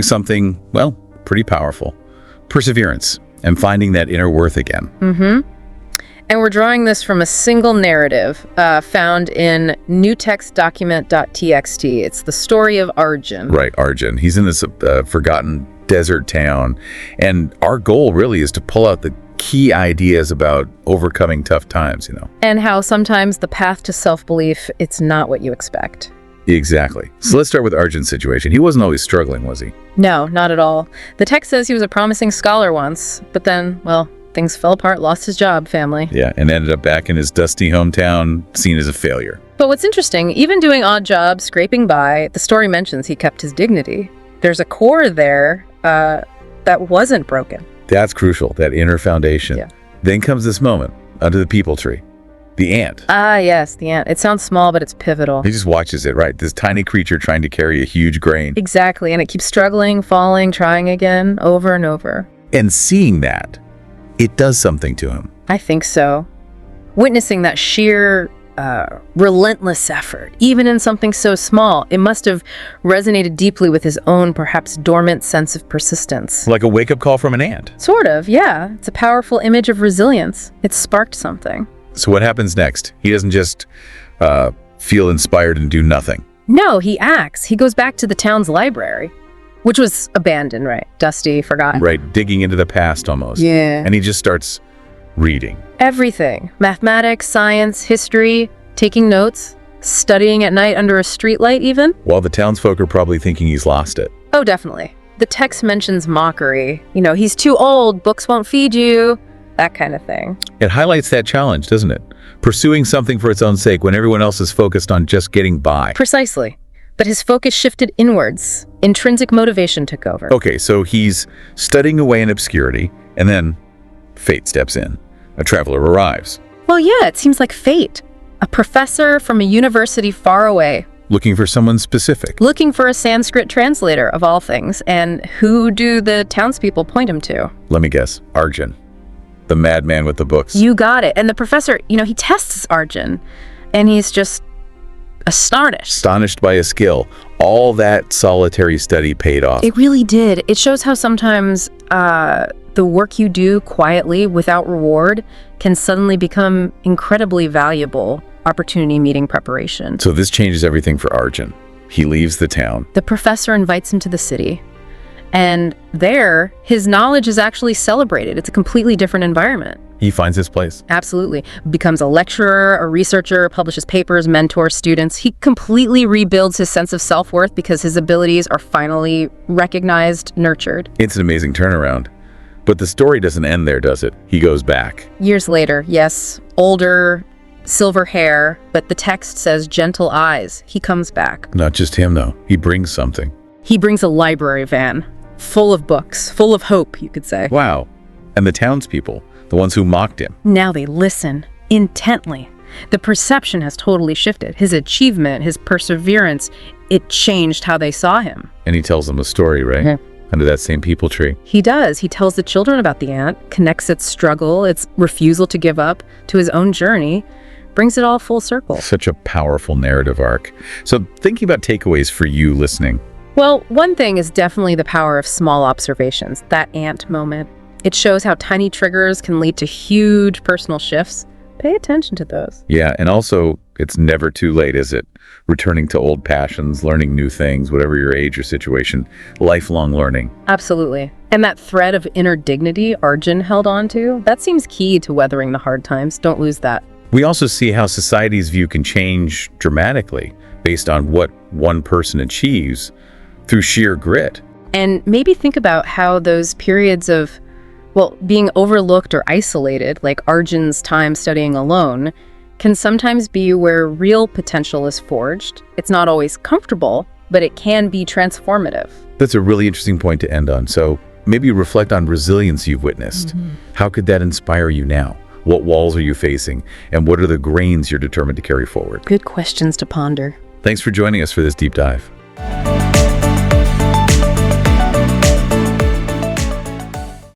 showing something, well, pretty powerful. Perseverance and finding that inner worth again. And we're drawing this from a single narrative found in newtextdocument.txt. It's the story of Arjun. Right, Arjun. He's in this forgotten desert town. And our goal really is to pull out the key ideas about overcoming tough times, And how sometimes the path to self-belief, it's not what you expect. Exactly. So let's start with Arjun's situation. He wasn't always struggling, was he? No, not at all. The text says he was a promising scholar once, but then, well, things fell apart, lost his job, family. Yeah, and ended up back in his dusty hometown, seen as a failure. But what's interesting, even doing odd jobs, scraping by, the story mentions he kept his dignity. There's a core there that wasn't broken. That's crucial, that inner foundation. Yeah. Then comes this moment, under the peepal tree. The ant. Ah, yes, the ant. It sounds small, but it's pivotal. He just watches it, right? This tiny creature trying to carry a huge grain. Exactly, and it keeps struggling, falling, trying again, over and over. And seeing that, it does something to him. I think so. Witnessing that sheer, relentless effort, even in something so small, it must have resonated deeply with his own, perhaps dormant sense of persistence. Like a wake-up call from an ant. Sort of, yeah. It's a powerful image of resilience. It sparked something. So what happens next? He doesn't just feel inspired and do nothing. No, he acts. He goes back to the town's library, which was abandoned, right? Dusty, forgotten. Right, digging into the past almost. Yeah. And he just starts reading. Everything. Mathematics, science, history, taking notes, studying at night under a streetlight even. While the townsfolk are probably thinking he's lost it. Oh, definitely. The text mentions mockery. He's too old, books won't feed you, that kind of thing. It highlights that challenge, doesn't it? Pursuing something for its own sake when everyone else is focused on just getting by. Precisely. But his focus shifted inwards. Intrinsic motivation took over. Okay, so he's studying away in obscurity, and then fate steps in. A traveler arrives. Well, yeah, it seems like fate. A professor from a university far away. Looking for someone specific. Looking for a Sanskrit translator, of all things. And who do the townspeople point him to? Let me guess. Arjun. The madman with the books. You got it. And the professor, he tests Arjun. And he's just astonished. Astonished by his skill. All that solitary study paid off. It really did. It shows how sometimes the work you do quietly without reward can suddenly become incredibly valuable opportunity meeting preparation. So this changes everything for Arjun. He leaves the town. The professor invites him to the city. And there, his knowledge is actually celebrated. It's a completely different environment. He finds his place. Absolutely. Becomes a lecturer, a researcher, publishes papers, mentors students. He completely rebuilds his sense of self-worth because his abilities are finally recognized, nurtured. It's an amazing turnaround. But the story doesn't end there, does it? He goes back. Years later, yes, older, silver hair, but the text says gentle eyes. He comes back. Not just him, though. He brings something. He brings a library van, full of books, full of hope, you could say. Wow. And the townspeople, the ones who mocked him. Now they listen intently. The perception has totally shifted. His achievement, his perseverance, it changed how they saw him. And he tells them a story, right? Mm-hmm. Under that same peepal tree. He does. He tells the children about the ant, connects its struggle, its refusal to give up, to his own journey, brings it all full circle. Such a powerful narrative arc. So thinking about takeaways for you listening. Well, one thing is definitely the power of small observations, that ant moment. It shows how tiny triggers can lead to huge personal shifts. Pay attention to those. Yeah, and also, it's never too late, is it? Returning to old passions, learning new things, whatever your age or situation, lifelong learning. Absolutely. And that thread of inner dignity Arjun held on to, that seems key to weathering the hard times. Don't lose that. We also see how society's view can change dramatically based on what one person achieves through sheer grit. And maybe think about how those periods of, being overlooked or isolated, like Arjun's time studying alone, can sometimes be where real potential is forged. It's not always comfortable, but it can be transformative. That's a really interesting point to end on. So maybe reflect on resilience you've witnessed. Mm-hmm. How could that inspire you now? What walls are you facing? And what are the grains you're determined to carry forward? Good questions to ponder. Thanks for joining us for this deep dive.